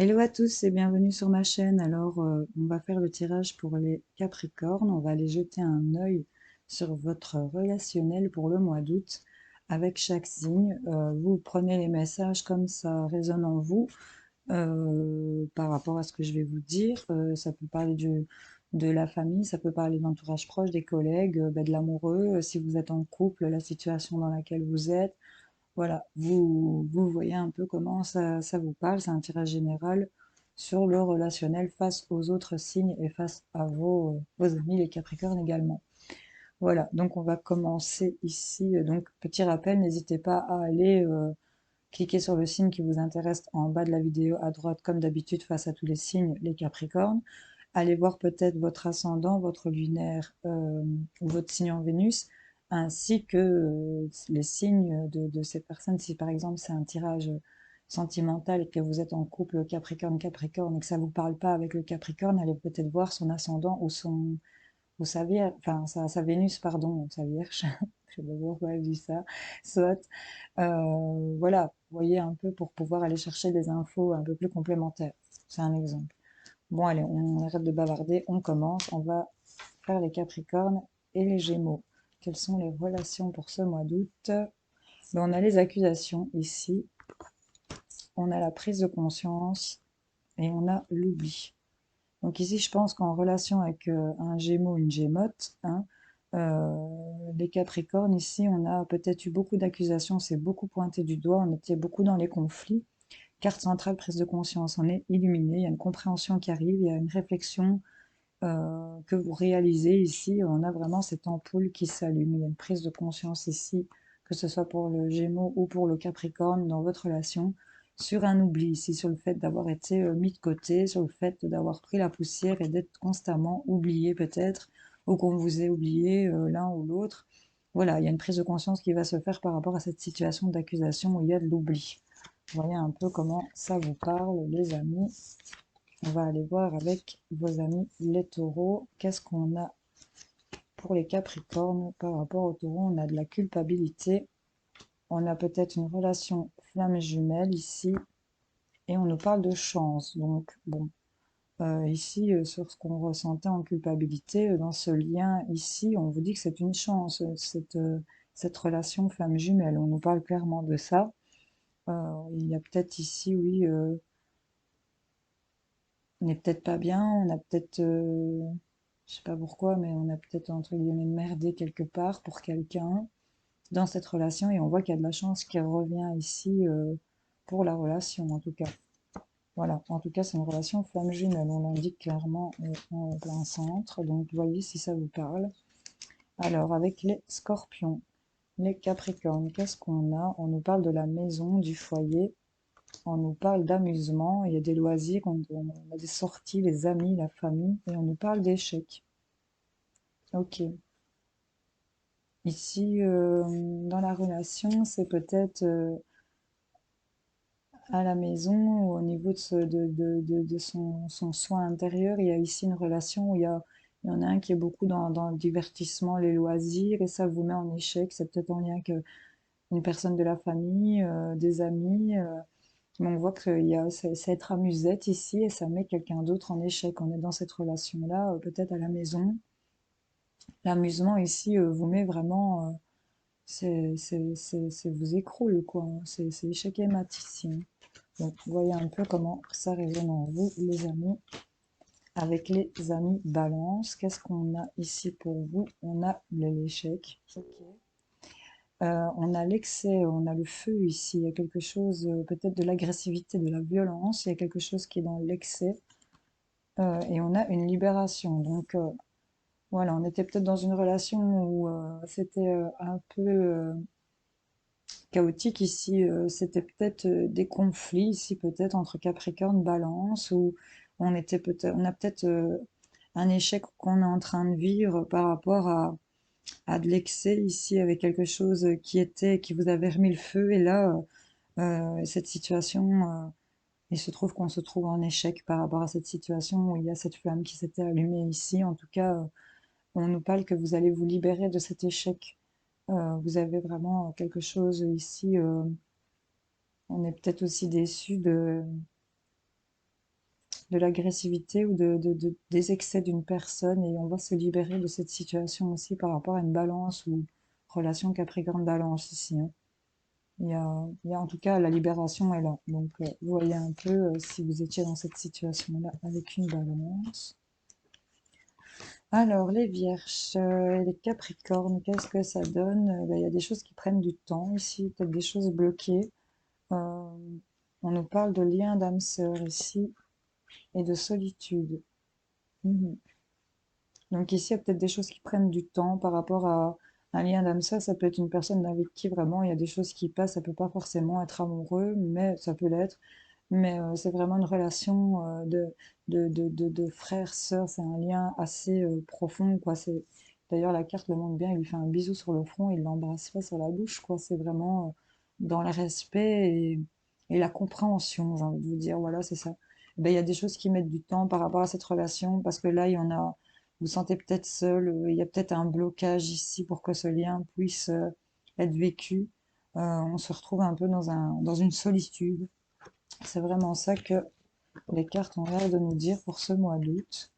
Hello à tous et bienvenue sur ma chaîne. Alors, on va faire le tirage pour les Capricornes. On va aller jeter un œil sur votre relationnel pour le mois d'août avec chaque signe. Vous prenez les messages comme ça résonne en vous par rapport à ce que je vais vous dire. Ça peut parler de la famille, ça peut parler de l'entourage proche, des collègues, de l'amoureux. Si vous êtes en couple, la situation dans laquelle vous êtes. Voilà, vous voyez un peu comment ça vous parle. C'est un tirage général sur le relationnel face aux autres signes et face à vos amis les Capricornes également. Voilà, donc on va commencer ici. Donc, petit rappel, n'hésitez pas à aller cliquer sur le signe qui vous intéresse en bas de la vidéo à droite, comme d'habitude, face à tous les signes, les Capricornes. Allez voir peut-être votre ascendant, votre lunaire ou votre signe en Vénus, ainsi que les signes de ces personnes. Si par exemple c'est un tirage sentimental et que vous êtes en couple Capricorne-Capricorne et que ça ne vous parle pas avec le Capricorne, allez peut-être voir son ascendant ou sa Vierge, enfin sa Vénus, pardon, sa Vierge, je sais pas pourquoi je dis ça, soit, voilà, vous voyez un peu pour pouvoir aller chercher des infos un peu plus complémentaires. C'est un exemple. Bon, allez, on arrête de bavarder, on commence. On va faire les Capricornes et les Gémeaux. Quelles sont les relations pour ce mois d'août? Ben, on a les accusations ici, on a la prise de conscience et on a l'oubli. Donc ici, je pense qu'en relation avec un Gémeaux, une Gémote, hein, les Capricornes, ici, on a peut-être eu beaucoup d'accusations, c'est beaucoup pointé du doigt, on était beaucoup dans les conflits. Carte centrale, prise de conscience, on est illuminé, il y a une compréhension qui arrive, il y a une réflexion que vous réalisez ici. On a vraiment cette ampoule qui s'allume. Il y a une prise de conscience ici, que ce soit pour le Gémeaux ou pour le Capricorne dans votre relation, sur un oubli ici, sur le fait d'avoir été mis de côté, sur le fait d'avoir pris la poussière et d'être constamment oublié peut-être, ou qu'on vous ait oublié l'un ou l'autre. Voilà, il y a une prise de conscience qui va se faire par rapport à cette situation d'accusation où il y a de l'oubli. Voyez un peu comment ça vous parle, les amis. On va aller voir avec vos amis les taureaux. Qu'est-ce qu'on a pour les capricornes par rapport aux taureaux? On a de la culpabilité. On a peut-être une relation flamme jumelle ici. Et on nous parle de chance. Donc, bon, ici, sur ce qu'on ressentait en culpabilité, dans ce lien ici, on vous dit que c'est une chance, cette relation flamme jumelle. On nous parle clairement de ça. Il y a peut-être ici, oui, on n'est peut-être pas bien, on a peut-être, je sais pas pourquoi, mais on a peut-être entre guillemets merdé quelque part pour quelqu'un dans cette relation et on voit qu'il y a de la chance qui revient ici pour la relation en tout cas. Voilà, en tout cas c'est une relation flamme jumelle, on l'indique clairement en plein centre, donc voyez si ça vous parle. Alors avec les scorpions, les capricornes, qu'est-ce qu'on a? On nous parle de la maison, du foyer, on nous parle d'amusement, il y a des loisirs, on a des sorties, les amis, la famille, et on nous parle d'échecs. Ok. Ici, dans la relation, c'est peut-être à la maison, ou au niveau de son soin intérieur, il y a ici une relation où il y en a un qui est beaucoup dans le divertissement, les loisirs, et ça vous met en échec. C'est peut-être en lien avec une personne de la famille, des amis. Mais on voit qu'il y a, c'est être amusette ici, et ça met quelqu'un d'autre en échec. On est dans cette relation-là, peut-être à la maison. L'amusement ici vous met vraiment c'est vous écroule, quoi. C'est échec et mat ici, hein. Donc, vous voyez un peu comment ça résonne en vous, les amis. Avec les amis balance, qu'est-ce qu'on a ici pour vous? On a l'échec. Ok. On a l'excès, on a le feu ici. Il y a quelque chose, peut-être de l'agressivité, de la violence. Il y a quelque chose qui est dans l'excès. Et on a une libération. Donc, voilà, on était peut-être dans une relation où c'était un peu chaotique ici. C'était peut-être des conflits ici, peut-être entre Capricorne, Balance, où on a peut-être un échec qu'on est en train de vivre par rapport à de l'excès ici, avec quelque chose qui vous avait remis le feu. Et là, cette situation, il se trouve qu'on se trouve en échec par rapport à cette situation où il y a cette flamme qui s'était allumée ici. En tout cas, on nous parle que vous allez vous libérer de cet échec. Vous avez vraiment quelque chose ici. On est peut-être aussi déçu de l'agressivité ou des excès d'une personne et on va se libérer de cette situation aussi par rapport à une balance ou relation Capricorne-Balance ici, hein. Il y a en tout cas la libération est là. Donc vous voyez un peu si vous étiez dans cette situation-là avec une balance. Alors les Vierges et les Capricornes, qu'est-ce que ça donne? Ben, il y a des choses qui prennent du temps ici, peut-être des choses bloquées. Euh, on nous parle de lien d'âme sœur ici et de solitude. Mhm. Donc ici, il y a peut-être des choses qui prennent du temps par rapport à un lien d'âme sœur. Ça peut être une personne avec qui vraiment il y a des choses qui passent. Ça peut pas forcément être amoureux, mais ça peut l'être. Mais c'est vraiment une relation de frère-sœur. C'est un lien assez profond, quoi. D'ailleurs, la carte le montre bien. Il lui fait un bisou sur le front, il l'embrasse pas sur la bouche, quoi. C'est vraiment dans le respect et la compréhension, j'ai envie de vous dire. Voilà, c'est ça. Ben, il y a des choses qui mettent du temps par rapport à cette relation, parce que là, il y en a, vous vous sentez peut-être seul, il y a peut-être un blocage ici pour que ce lien puisse être vécu. On se retrouve un peu dans une solitude. C'est vraiment ça que les cartes ont l'air de nous dire pour ce mois d'août.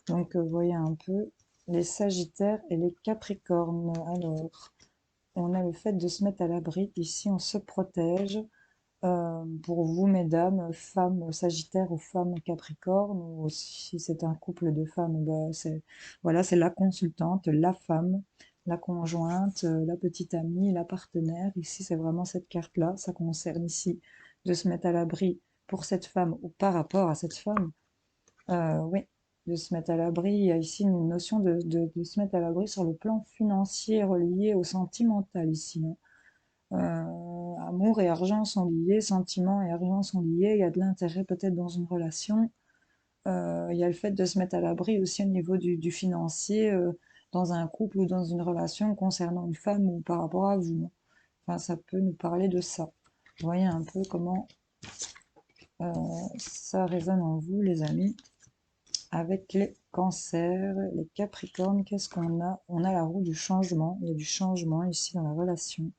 Donc, vous voyez un peu les Sagittaires et les Capricornes. Alors, on a le fait de se mettre à l'abri. Ici, on se protège. Pour vous, mesdames, femmes Sagittaires ou femmes Capricornes, ou si c'est un couple de femmes, bah, voilà, c'est la consultante, la femme, la conjointe, la petite amie, la partenaire. Ici, c'est vraiment cette carte-là. Ça concerne ici de se mettre à l'abri pour cette femme ou par rapport à cette femme. Oui, de se mettre à l'abri. Il y a ici une notion de se mettre à l'abri sur le plan financier relié au sentimental ici, hein. Amour et argent sont liés, sentiments et argent sont liés. Il y a de l'intérêt peut-être dans une relation. Il y a le fait de se mettre à l'abri aussi au niveau du financier dans un couple ou dans une relation concernant une femme ou par rapport à vous. Enfin, ça peut nous parler de ça. Vous voyez un peu comment ça résonne en vous, les amis. Avec les cancers, les capricornes, qu'est-ce qu'on a? On a la roue du changement. Il y a du changement ici dans la relation.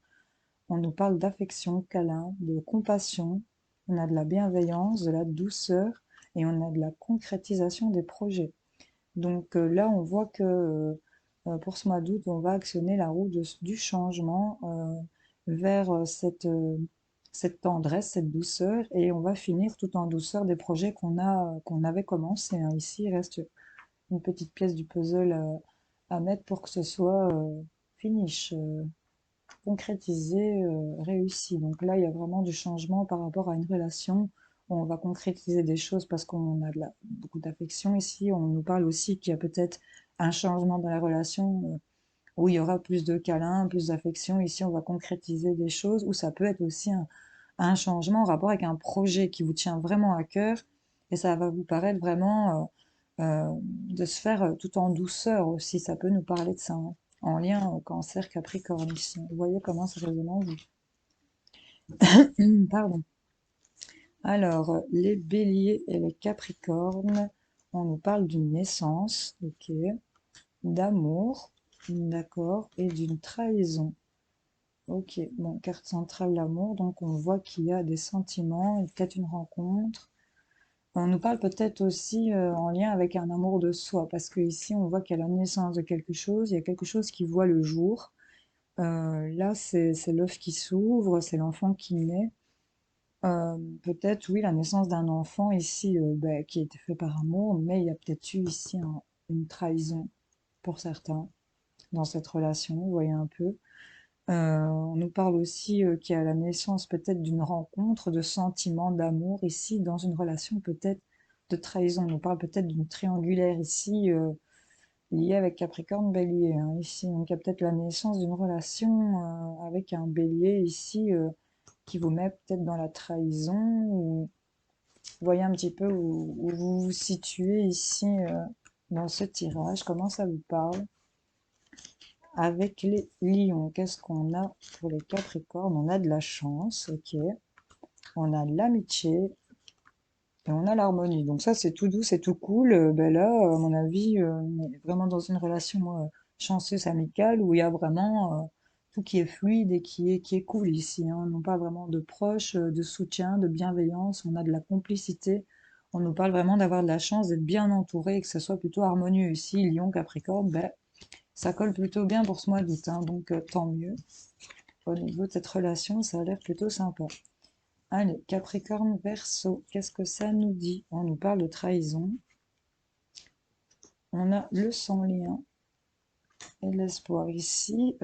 On nous parle d'affection, câlin, de compassion, on a de la bienveillance, de la douceur et on a de la concrétisation des projets. Donc là, on voit que pour ce mois d'août, on va actionner la roue du changement vers cette tendresse, cette douceur et on va finir tout en douceur des projets qu'on avait commencé, hein. Ici, il reste une petite pièce du puzzle à mettre pour que ce soit finish. Concrétisé, réussi. Donc là, il y a vraiment du changement par rapport à une relation. On va concrétiser des choses parce qu'on a beaucoup d'affection ici. On nous parle aussi qu'il y a peut-être un changement dans la relation où il y aura plus de câlins, plus d'affection. Ici, on va concrétiser des choses, ou ça peut être aussi un changement en rapport avec un projet qui vous tient vraiment à cœur et ça va vous paraître vraiment de se faire tout en douceur aussi. Ça peut nous parler de ça, hein, en lien au cancer Capricorne ici. Vous voyez comment ça résonne en vous. Pardon. Alors, les béliers et les capricornes, on nous parle d'une naissance, ok, d'amour, d'accord, et d'une trahison. Ok, bon, carte centrale, l'amour, donc on voit qu'il y a des sentiments, et peut-être une rencontre. On nous parle peut-être aussi en lien avec un amour de soi, parce que ici on voit qu'il y a la naissance de quelque chose, il y a quelque chose qui voit le jour. Là, c'est l'œuf qui s'ouvre, c'est l'enfant qui naît. Peut-être, oui, la naissance d'un enfant ici ben, qui a été fait par amour, mais il y a peut-être eu ici une trahison pour certains dans cette relation, vous voyez un peu. On nous parle aussi qu'il y a la naissance peut-être d'une rencontre, de sentiments, d'amour ici, dans une relation peut-être de trahison. On nous parle peut-être d'une triangulaire ici, liée avec Capricorne, Bélier, hein, ici. Donc il y a peut-être la naissance d'une relation avec un Bélier ici qui vous met peut-être dans la trahison. Ou... Vous voyez un petit peu où vous vous situez ici dans ce tirage, comment ça vous parle? Avec les lions, qu'est-ce qu'on a pour les capricornes? On a de la chance, ok. On a de l'amitié et on a l'harmonie. Donc ça, c'est tout doux, c'est tout cool. Ben là, à mon avis, on est vraiment dans une relation chanceuse amicale où il y a vraiment tout qui est fluide et qui est cool ici, hein. Non pas vraiment de proches, de soutien, de bienveillance. On a de la complicité. On nous parle vraiment d'avoir de la chance, d'être bien entouré et que ce soit plutôt harmonieux ici. Lion, Capricorne, ben, ça colle plutôt bien pour ce mois d'août, hein, donc tant mieux. Au niveau de cette relation, ça a l'air plutôt sympa. Allez, Capricorne, Verseau, qu'est-ce que ça nous dit? On nous parle de trahison. On a le sans-lien et l'espoir. Ici,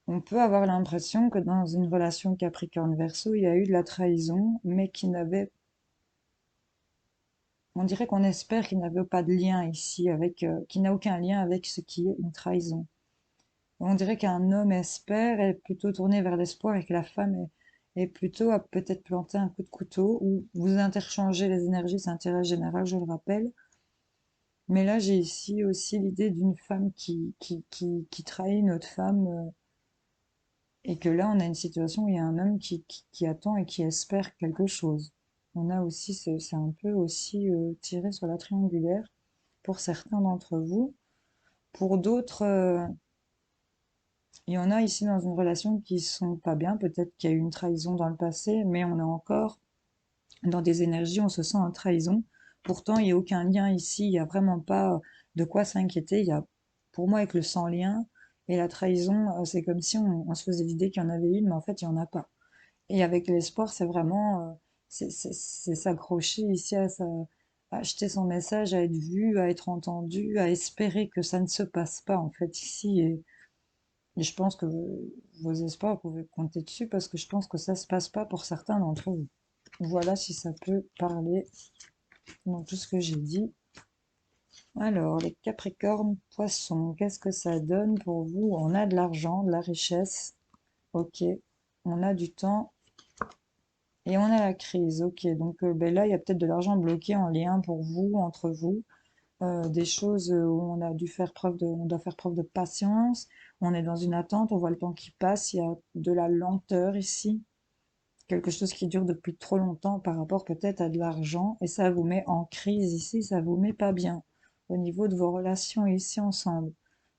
on peut avoir l'impression que dans une relation Capricorne-Verseau, il y a eu de la trahison, mais qui n'avait, on dirait qu'on espère qu'il n'avait pas de lien ici avec, qu'il n'a aucun lien avec ce qui est une trahison. On dirait qu'un homme espère, est plutôt tourné vers l'espoir et que la femme est plutôt à peut-être planter un coup de couteau ou vous interchangez les énergies, c'est un tirage général, je le rappelle. Mais là, j'ai ici aussi l'idée d'une femme qui trahit une autre femme et que là, on a une situation où il y a un homme qui attend et qui espère quelque chose. On a aussi, c'est un peu aussi tiré sur la triangulaire pour certains d'entre vous. Pour d'autres, il y en a ici dans une relation qui sont pas bien. Peut-être qu'il y a eu une trahison dans le passé, mais on est encore dans des énergies, on se sent en trahison. Pourtant, il n'y a aucun lien ici. Il n'y a vraiment pas de quoi s'inquiéter. Il y a, pour moi, avec le sans-lien et la trahison, c'est comme si on se faisait l'idée qu'il y en avait une, mais en fait, il n'y en a pas. Et avec l'espoir, c'est vraiment, c'est s'accrocher ici à acheter son message, à être vu, à être entendu, à espérer que ça ne se passe pas, en fait, ici. Et je pense que vos espoirs, vous pouvez compter dessus parce que je pense que ça se passe pas pour certains d'entre vous. Voilà si ça peut parler dans tout ce que j'ai dit. Alors, les Capricornes, Poissons, qu'est-ce que ça donne pour vous? On a de l'argent, de la richesse, ok. On a du temps et on a la crise, ok. Donc ben là, il y a peut-être de l'argent bloqué en lien pour vous, entre vous. Des choses où on a dû faire preuve on doit faire preuve de patience. On est dans une attente, on voit le temps qui passe, il y a de la lenteur ici. Quelque chose qui dure depuis trop longtemps par rapport peut-être à de l'argent, et ça vous met en crise ici, ça vous met pas bien au niveau de vos relations ici ensemble.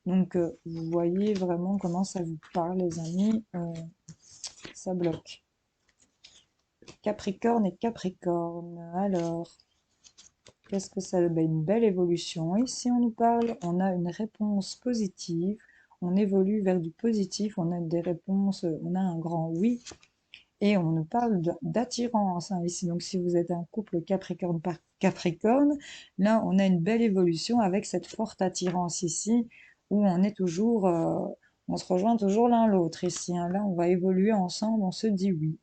Donc vous voyez vraiment comment ça vous parle, les amis, ça bloque. Capricorne et Capricorne, alors, qu'est-ce que ça... Ben, une belle évolution. Ici, on nous parle, on a une réponse positive, on évolue vers du positif, on a des réponses, on a un grand oui. Et on nous parle d'attirance hein, ici. Donc, si vous êtes un couple Capricorne par Capricorne, là, on a une belle évolution avec cette forte attirance ici, où on est toujours, on se rejoint toujours l'un l'autre ici. Hein. Là, on va évoluer ensemble, on se dit oui.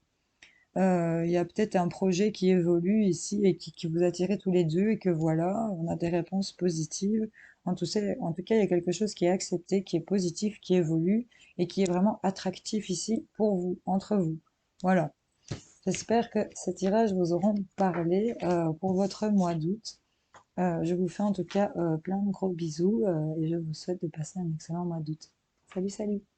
Il y a peut-être un projet qui évolue ici et qui vous attire tous les deux et que voilà, on a des réponses positives. En tout cas, il y a quelque chose qui est accepté, qui est positif, qui évolue et qui est vraiment attractif ici pour vous, entre vous. Voilà. J'espère que ces tirages vous auront parlé pour votre mois d'août. Je vous fais en tout cas plein de gros bisous et je vous souhaite de passer un excellent mois d'août. Salut, salut!